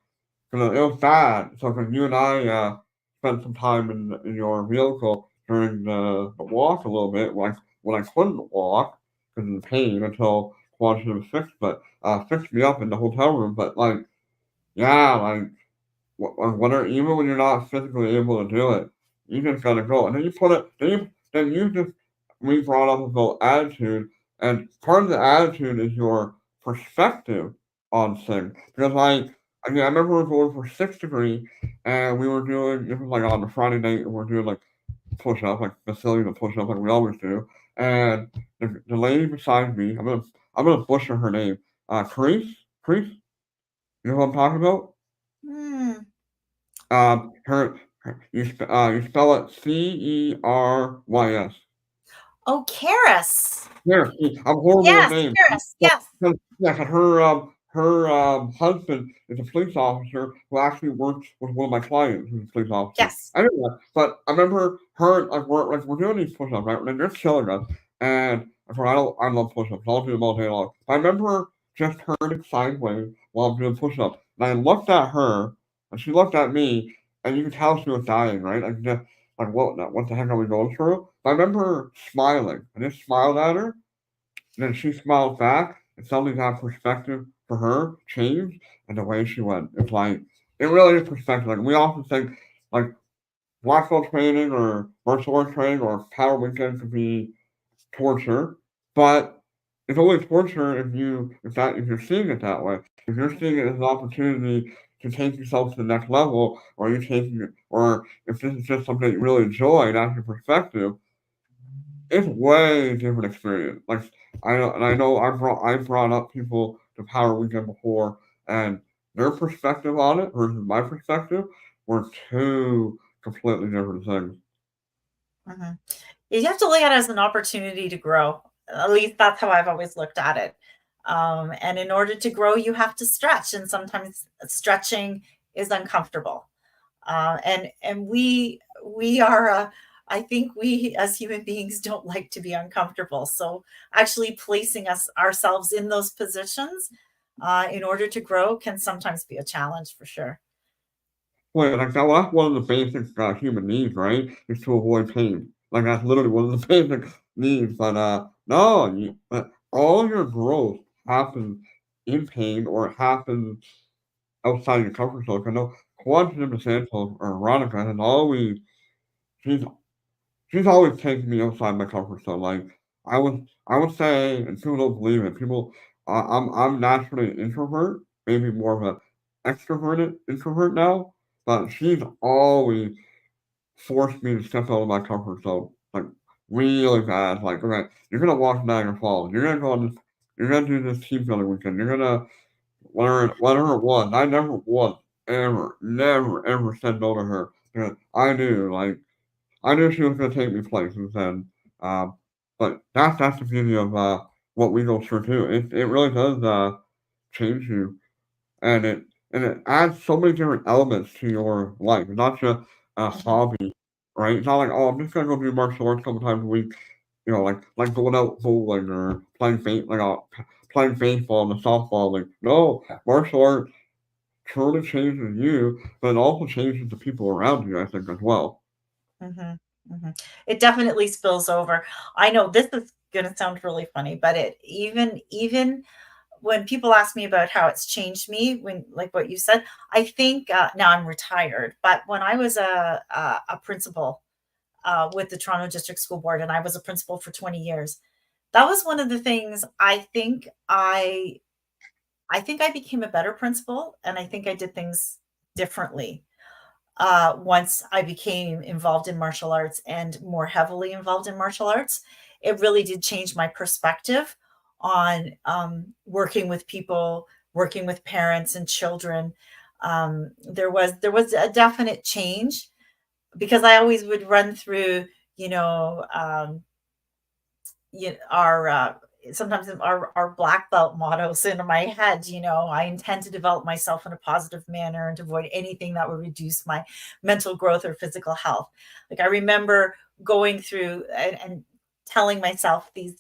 Because it was bad. So when you and I spent some time in your vehicle during the walk a little bit, when I couldn't walk because of the pain until Kwon should have fixed me up in the hotel room. But like, yeah, like even when you're not physically able to do it, you just gotta go. And then you put it, then you just, we brought up about attitude, and part of the attitude is your perspective on things. Because I mean, I remember we were going for 6th degree, and we were doing, this was like on a Friday night, and we're doing like push up, like facility to push up, like we always do. And the lady beside me, I'm gonna butcher her name, Crease, you know what I'm talking about? Mm. You spell it Cerys. Oh, Karis. Here, I'm horrible with Yes, names. Karis. But, Yes. yeah, 'cause her husband is a police officer who actually works with one of my clients who's a police officer. Yes. Anyway, but I remember her like we're doing these push-ups, right? And they're killing us. And of course, I love push-ups. I'll do them all day long. But I remember just turning sideways while I'm doing push-ups. And I looked at her, and she looked at me, and you could tell she was dying, right? Like just like what the heck are we going through? But I remember smiling. I just smiled at her, and then she smiled back, and suddenly that perspective for her changed, and the way she went. It's like it really is perspective. Like we often think like black belt training or martial arts training or power weekend could be torture, but it's only torture if you're seeing it that way. If you're seeing it as an opportunity to take yourself to the next level, or if this is just something that you really enjoy, and that's your perspective, it's way different experience. Like I know I brought up people to Power Weekend before, and their perspective on it versus my perspective were two completely different things. Mhm. You have to look at it as an opportunity to grow. At least that's how I've always looked at it. And in order to grow, you have to stretch, and sometimes stretching is uncomfortable. And we are. I think we as human beings don't like to be uncomfortable. So actually placing us ourselves in those positions in order to grow can sometimes be a challenge for sure. Wait, like that's one of the basic human needs, right? Is to avoid pain. Like that's literally one of the basic needs. But no, but all your growth happens in pain or it happens outside your comfort zone. I know Quantum Santos or Veronica has always she's she's always taken me outside my comfort zone. Like I would say, and people don't believe it. People, I'm naturally an introvert, maybe more of an extroverted introvert now. But she's always forced me to step out of my comfort zone, like really bad. Like, okay, you're gonna walk Niagara Falls. You're gonna go on this. You're gonna do this team building weekend. You're gonna learn whatever it was. I never once, never, ever said no to her because I knew she was going to take me places, and um, but that's the beauty of what we go through too. It really does change you, and it adds so many different elements to your life. It's not just a Mhm. hobby, right? It's not like, oh, I'm just gonna go do martial arts a couple times a week. You know, like going out bowling or playing baseball and softball. Like no, martial art truly changes you, but it also changes the people around you. I think as well. Mhm, mhm. It definitely spills over. I know this is gonna sound really funny, but it even when people ask me about how it's changed me, when like what you said, I think now I'm retired, but when I was a principal with the Toronto District School Board, and I was a principal for 20 years, that was one of the things I think I became a better principal, and I think I did things differently once I became involved in martial arts and more heavily involved in martial arts. It really did change my perspective on working with people, working with parents and children. There was a definite change because I always would run through, you know, our sometimes our black belt mottos into my head. I intend to develop myself in a positive manner and to avoid anything that would reduce my mental growth or physical health. Like I remember going through and telling myself they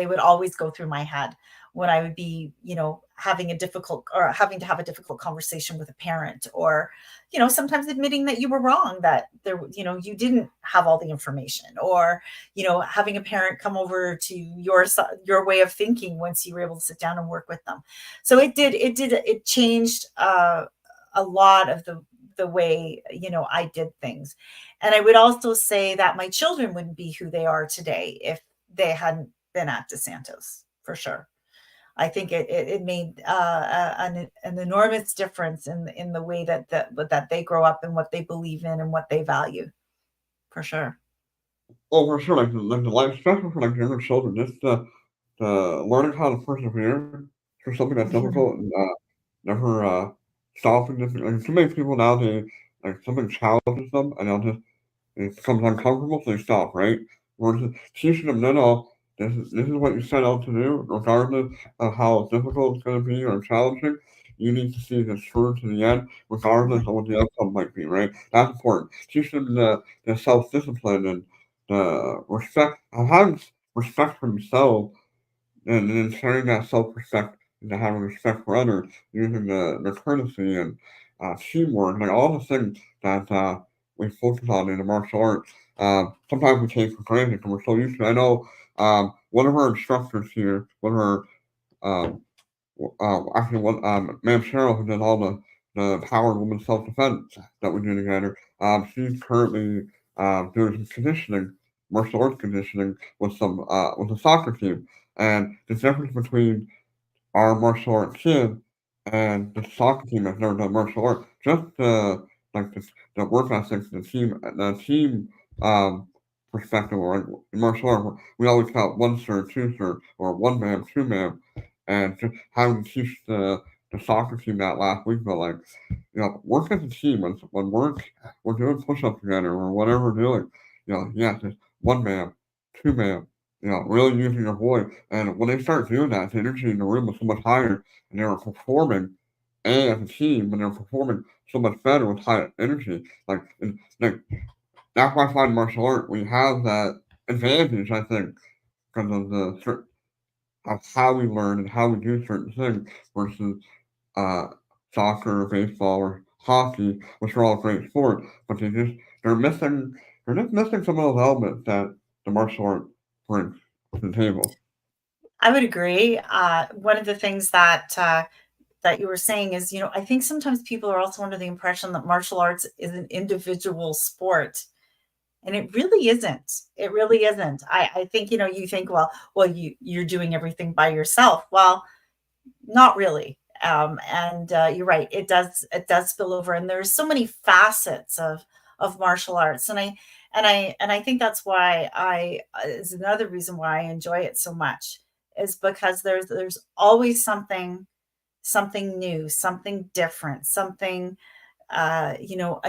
would always go through my head when I would be, having having to have a difficult conversation with a parent, or, sometimes admitting that you were wrong, that you didn't have all the information, or, having a parent come over to your way of thinking once you were able to sit down and work with them. So it changed a lot of the way, I did things. And I would also say that my children wouldn't be who they are today if they hadn't been at DeSantos, for sure. I think it made an enormous difference in the way that they grow up and what they believe in and what they value, for sure. Oh, for sure, like the life, especially for like younger children, just the learning how to persevere for something that's difficult, Mhm. and never stopping. Just like too many people nowadays, like something challenges them, and they'll just it becomes uncomfortable, so they stop, right? Versus teaching them, no, no, this is what you set out to do, regardless of how difficult it's going to be or challenging. You need to see this through to the end, regardless of what the outcome might be, right? That's important. Teach them the self discipline and the respect, having respect for themselves, and then sharing that self-respect into having respect for others, using the courtesy and teamwork, like all the things that we focus on in the martial arts. Sometimes we take for granted because we're so used to it. I know one of our instructors here, one of our um, actually one Ma'am Cheryl, who does all the power and women's self defense that we do together. She's currently doing some conditioning, martial arts conditioning with a soccer team. And the difference between our martial arts kid and the soccer team that's never done martial arts, just like the work ethic, the team um, perspective, or like in martial arts, we always count one sir, two sir, or one man, two man, and just having to teach the soccer team that last week, but like work as a team when we're doing push ups together or whatever we're doing, yes, it's one man, two man, really using your voice. And when they start doing that, the energy in the room was so much higher, and they were performing, and as a team, and they were performing so much better with high energy. Like that's why I find martial art we have that advantage, I think, because of of how we learn and how we do certain things versus uh, soccer, baseball, or hockey, which are all great sports, but they're missing they're just missing some of those elements that the martial art brings to the table. I would agree. One of the things that you were saying is, I think sometimes people are also under the impression that martial arts is an individual sport. And it really isn't. It really isn't. I think, you think, well, you're doing everything by yourself. Well, not really. And you're right. It does spill over, and there's so many facets of martial arts, and I think that's why I is another reason why I enjoy it so much, is because there's always something new, something different, something a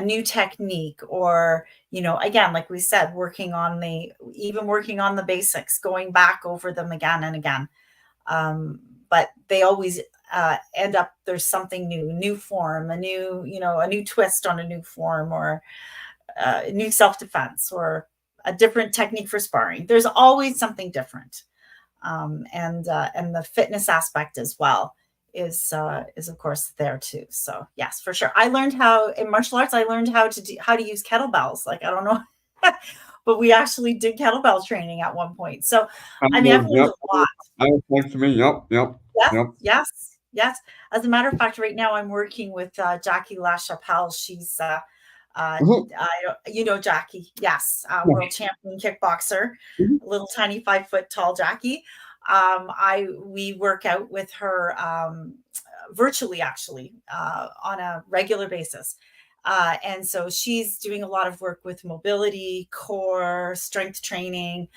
new technique, or, again, like we said, working on the basics, going back over them again and again. But they always end up, there's something new, new form, a new twist on a new form, or new self-defense, or a different technique for sparring. There's always something different. And the fitness aspect as well is of course there too. So yes, for sure. I learned how in martial arts. I learned how to use kettlebells. Like I don't know, but we actually did kettlebell training at one point. So I mean, I've learned Yep, a lot. that was thanks to me. Yep, yep, Yes, yep. yes, yes. As a matter of fact, right now I'm working with Jackie LaChapelle. She's Mhm. Jackie, yes, world Yes. champion kickboxer, Mhm. a little tiny 5 foot tall Jackie. I We work out with her virtually, actually, on a regular basis. And so she's doing a lot of work with mobility, core, strength training,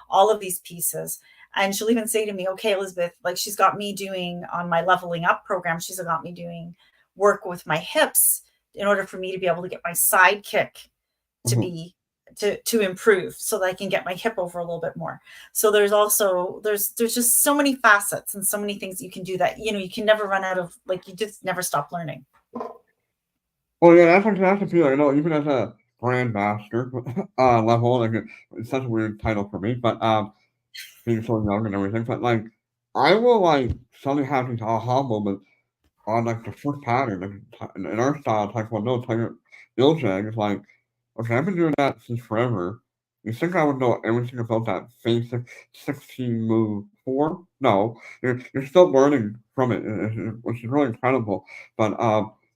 all of these pieces. And she'll even say to me, okay, Elizabeth, like she's got me doing on my leveling up program, she's got me doing work with my hips in order for me to be able to get my side kick to Mhm. be to improve so that I can get my hip over a little bit more. So there's also there's just so many facets and so many things you can do that you can never run out of, like, you just never stop learning. Well, yeah, that's the feel. Even as a grandmaster level, like it's such a weird title for me, but being so young and everything, but like I will like suddenly have these aha moments on like the first pattern in our style, Taekwondo, Tiger Iljang is like, okay, I've been doing that since forever. You think I would know everything about that basic 16 move form? No, you're still learning from it, which is really incredible. But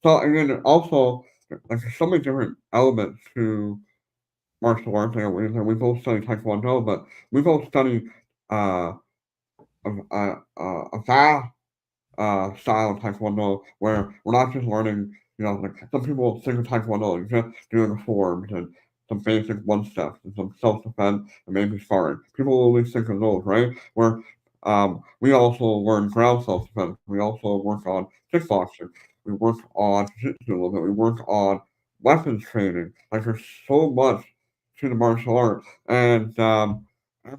so again, also like there's so many different elements to martial arts. We both study Taekwondo, but we both study uh a vast style of Taekwondo where we're not just learning, like some people think of Taekwondo and just doing the forms and some basic one steps and some self defense and maybe sparring. People always think of those, right? Where we also learn ground self defense. We also work on kickboxing. We work on jiu-jitsu a little bit. We work on weapons training. Like there's so much to the martial arts, and I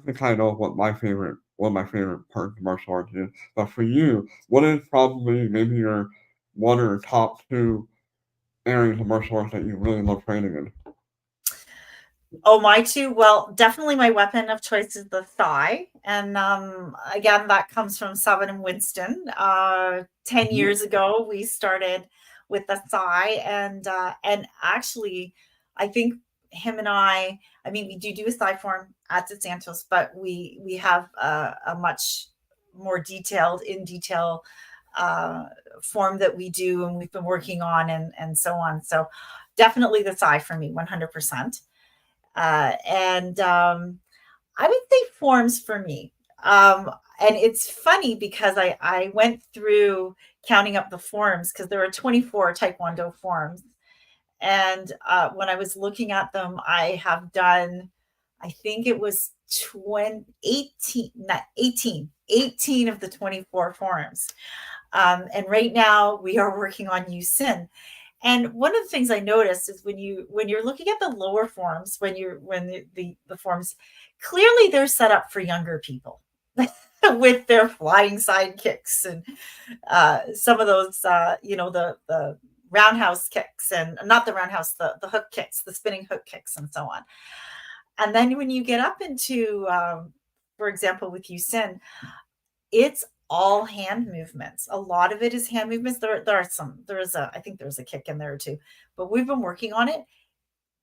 think I know what my favorite one of my favorite parts of martial arts is. But for you, what is probably maybe your one or top two areas of martial arts that you really love training in? Oh, my two. Well, definitely my weapon of choice is the thigh, and again, that comes from Seven and Winston. 10 years Mhm. ago, we started with the thigh, and actually, I think him and I mean, we do a thigh form at the Santos, but we have a much more detailed, in detail uh, form that we do, and we've been working on, and so on. So, definitely the thigh for me, 100%. And I would say forms for me. And it's funny because I went through counting up the forms because there are 24 Taekwondo forms. And when I was looking at them, I have done, I think it was 20, 18, not 18, 18 of the 24 forms. And right now we are working on Yusin. And one of the things I noticed is when you're looking at the lower forms, when the forms, clearly they're set up for younger people with their flying side kicks and some of those the roundhouse kicks, and not the roundhouse, the hook kicks, the spinning hook kicks, and so on. And then when you get up into for example with Yusin, it's all hand movements. A lot of it is hand movements. There is a, I think there's a kick in there too, but we've been working on it.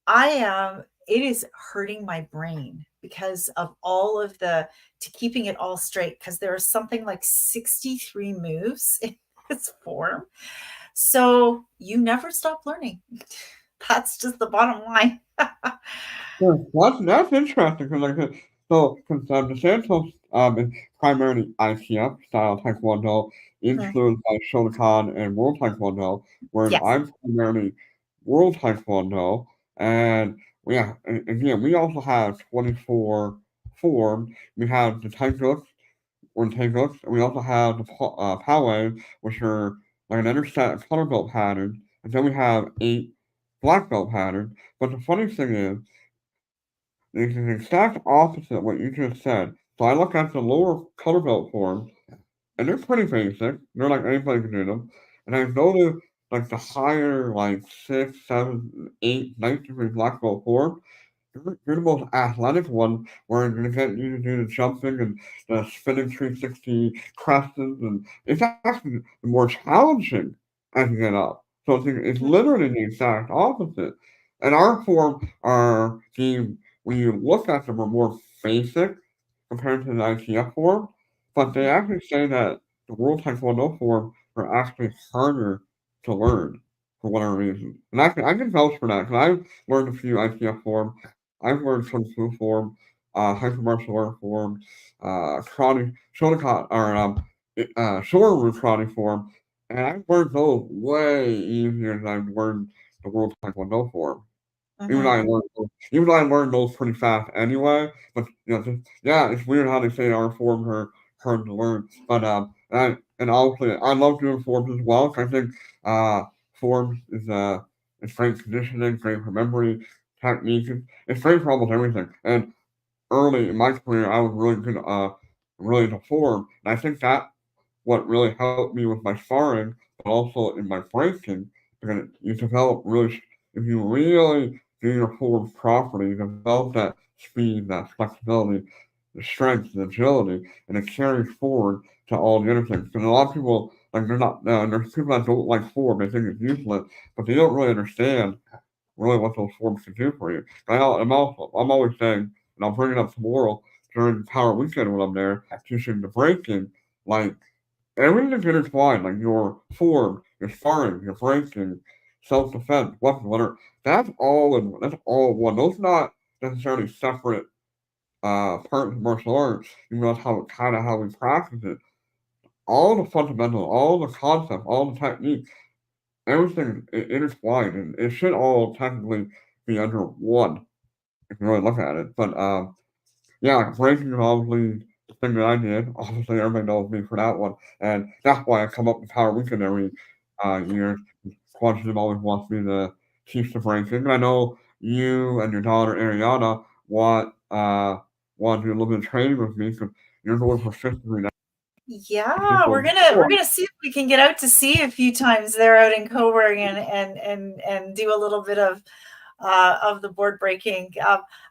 I am, it is hurting my brain because of all of to keeping it all straight, because there are something like 63 moves in this form. So you never stop learning. That's just the bottom line. Sure. Well, that's interesting because because the Santos is primarily ITF style Taekwondo, Mhm. influenced by Shotokan and World Taekwondo, whereas Yes. I'm primarily World Taekwondo, and yeah, again, we also have 24 forms. We have the Taekwondo or Taekwondo, and we also have the Power, which are like another set of color belt patterns, and then we have 8 black belt patterns. But the funny thing is, it's the exact opposite of what you just said. So I look at the lower color belt forms, and they're pretty basic. They're like anybody can do them. And I go to like the higher, like 6, 7, 8, 9 degree black belt form. You're the most athletic one, where you're gonna get you to do the jumping and the spinning 360 crescents, and it's actually more challenging as you get up. So it's Mhm. literally the exact opposite. And our form are the when you look at them are more basic compared to the ITF form, but they Mhm. actually say that the World Taekwondo form are actually harder to learn for whatever reason. And I can vouch for that because I've learned a few ITF forms. I've learned Kung Fu form, hyper martial art form, karate, Shotokan, or Shorin karate form, and I've learned those way easier than I've learned the World Taekwondo form. Mhm. Even though I learned those pretty fast anyway, but just, yeah, it's weird how they say our forms are hard to learn. But and obviously I love doing forms as well. 'Cause I think forms is great conditioning, great for memory, techniques. It's great for almost everything. And early in my career, I was really good, really into form. And I think that what really helped me with my sparring, but also in my breaking, because you develop really, if you really do your form properly, you develop that speed, that flexibility, the strength, the agility, and it carries forward to all the other things. Because a lot of people, like, they're not, there's people that don't like form, they think it's useless, but they don't really understand really what those forms can do for you. I'm always saying, and I'll bring it up tomorrow during Power Weekend when I'm there, teaching the breaking, like everything is intertwined, like your form, your sparring, your breaking, self defense, weapon, whatever. That's all one. Those are not necessarily separate parts of martial arts, even though that's how we practice it. All the fundamentals, all the concepts, all the techniques, everything is intertwined, and it should all technically be under one if you really look at it. But yeah, breaking is obviously the thing that I did. Obviously, everybody knows me for that one, and that's why I come up with Power Weekend every year. Quantum always wants me to teach the breaking. And I know you and your daughter Ariana want to do a little bit of training with me because you're going proficiently now. Yeah, we're gonna see if we can get out to sea a few times there out in Cobourg and do a little bit of the board breaking.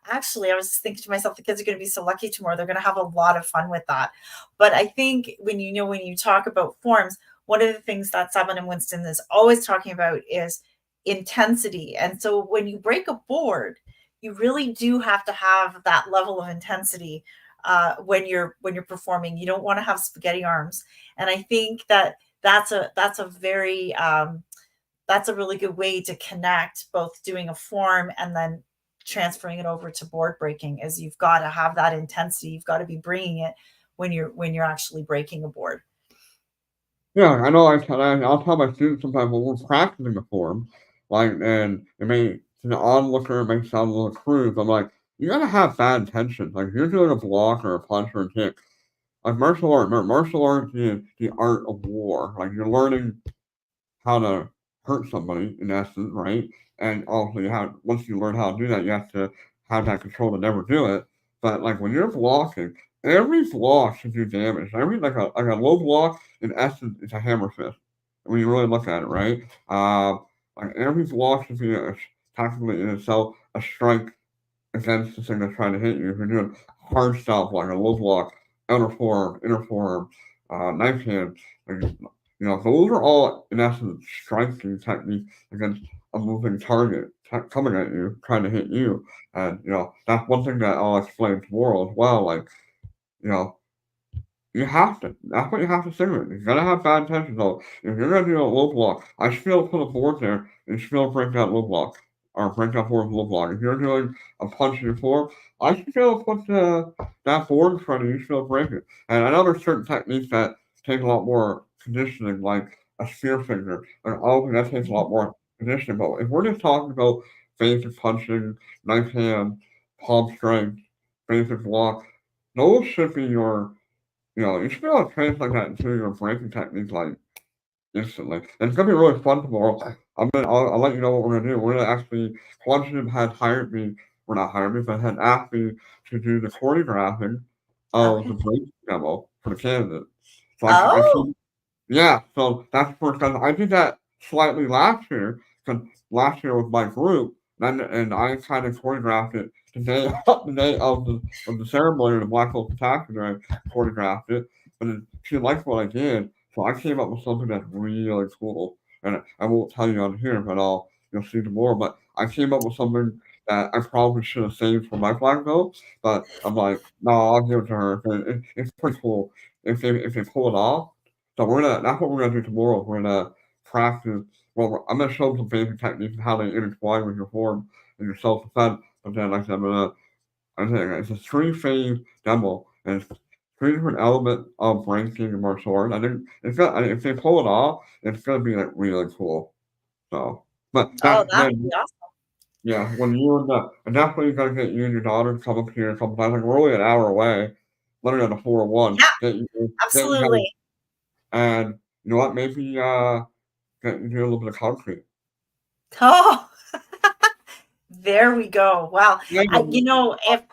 Actually, I was thinking to myself, the kids are going to be so lucky tomorrow. They're going to have a lot of fun with that. But I think when you talk about forms, one of the things that Seven and Winston is always talking about is intensity. And so when you break a board, you really do have to have that level of intensity when you're performing. You don't want to have spaghetti arms. And I think that that's a very that's a really good way to connect both doing a form and then transferring it over to board breaking, is you've got to have that intensity. You've got to be bringing it when you're actually breaking a board. Yeah, I know. I'll tell my students sometimes when we're practicing the form, like, and it may to the onlooker it may sound a little crude, but I'm like, you gotta have bad intention. Like, if you're doing a block or a punch or a kick, like martial arts is the art of war. Like, you're learning how to hurt somebody in essence, right? And also, once you learn how to do that, you have to have that control to never do it. But like when you're blocking, every block should do damage. Every like a low block in essence is a hammer fist. When you really look at it, right? Like every block should be technically in itself a strike against the thing that's trying to hit you. If you're doing hard stuff like a low block, outer forearm, inner forearm, knife hand, like, those are all in essence striking techniques against a moving target coming at you, trying to hit you. And that's one thing that I'll explain tomorrow as well. Like, you know, you have to. That's what you have to stick with. You gotta have bad intentions. So if you're gonna do a low block, I should be able to put a board there and should be able to break that low block. Or break that board with low block. If you're doing a punch in your floor, I should be able to put that board in front of you, you should be able to break it. And I know there's certain techniques that take a lot more conditioning, like a spear finger. And all of that takes a lot more conditioning. But if we're just talking about basic punching, knife hand, palm strength, basic block, those should be you should be able to translate that into your breaking technique like instantly. And it's gonna be really fun tomorrow. I'll let you know what we're gonna do. We're gonna actually Quantum had hired me, or not hired me, but had asked me to do the choreographing of the Okay. break demo for the candidates. So I Oh, came yeah, so that's the first time I did that slightly last year because last year was my group, and I kind of choreographed it the day of the ceremony, the Black Hole Spectacular. I choreographed it, but she liked what I did, so I came up with something that's really cool. And I won't tell you on here, but you'll see tomorrow. But I came up with something that I probably should have saved for my black belt, but I'm like, no, I'll give it to her. It's pretty cool if they pull it off. So that's what we're gonna do tomorrow. We're gonna practice. Well, I'm gonna show some basic techniques and how they intertwine with your form and your self defense. But then, like I said, I think it's a three-phase demo, and it's three different elements of breaking and martial arts. If they pull it off, it's gonna be like really cool. So, but oh, that that would then, be awesome. yeah, when you and I definitely gotta get you and your daughter to come up here sometime. Like we're only an hour away, literally on the 401. Yeah, Get you guys, absolutely. and you know what? Maybe get you do a little bit of concrete. Oh, There we go. Well, Yeah,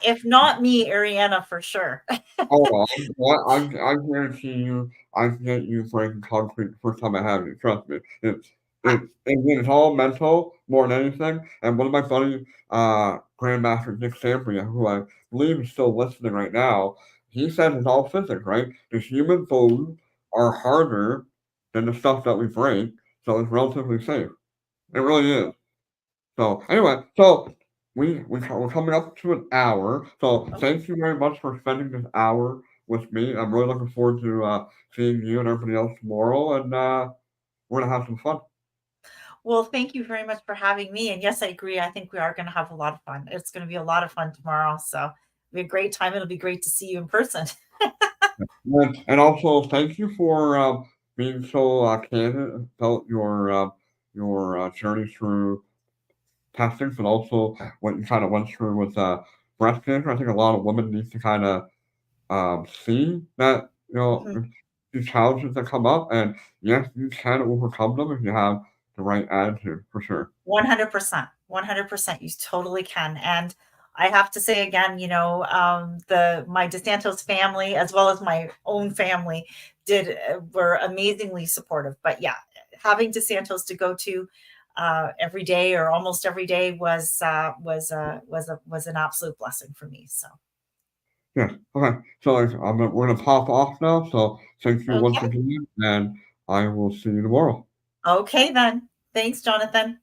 if not me, Ariana for sure. oh, I guarantee you, I can get you breaking concrete the first time I have you. Trust me. It's all mental more than anything. And one of my buddies, Grandmaster Nick Sambria, who I believe is still listening right now, he said it's all physics, right? The human bones are harder than the stuff that we break, so it's relatively safe. It really is. So anyway, so we're coming up to an hour. So Oh, thank you very much for spending this hour with me. I'm really looking forward to seeing you and everybody else tomorrow, and we're gonna have some fun. well, thank you very much for having me. And yes, I agree. I think we are going to have a lot of fun. It's going to be a lot of fun tomorrow. So it'll be a great time. It'll be great to see you in person. And also thank you for being so candid about your journey through testing, but also what you kind of went through with breast cancer. I think a lot of women need to kind of see that Mhm. these challenges that come up, and yes, you can overcome them if you have the right attitude for sure. 100%. 100%. You totally can. And I have to say again, the my DeSantos family as well as my own family did were amazingly supportive. But yeah, having DeSantos to go to every day or almost every day was an absolute blessing for me. So Yes. Okay. So we're gonna pop off now. So thank you once okay, again, and I will see you tomorrow. okay then. Thanks, Jonathan.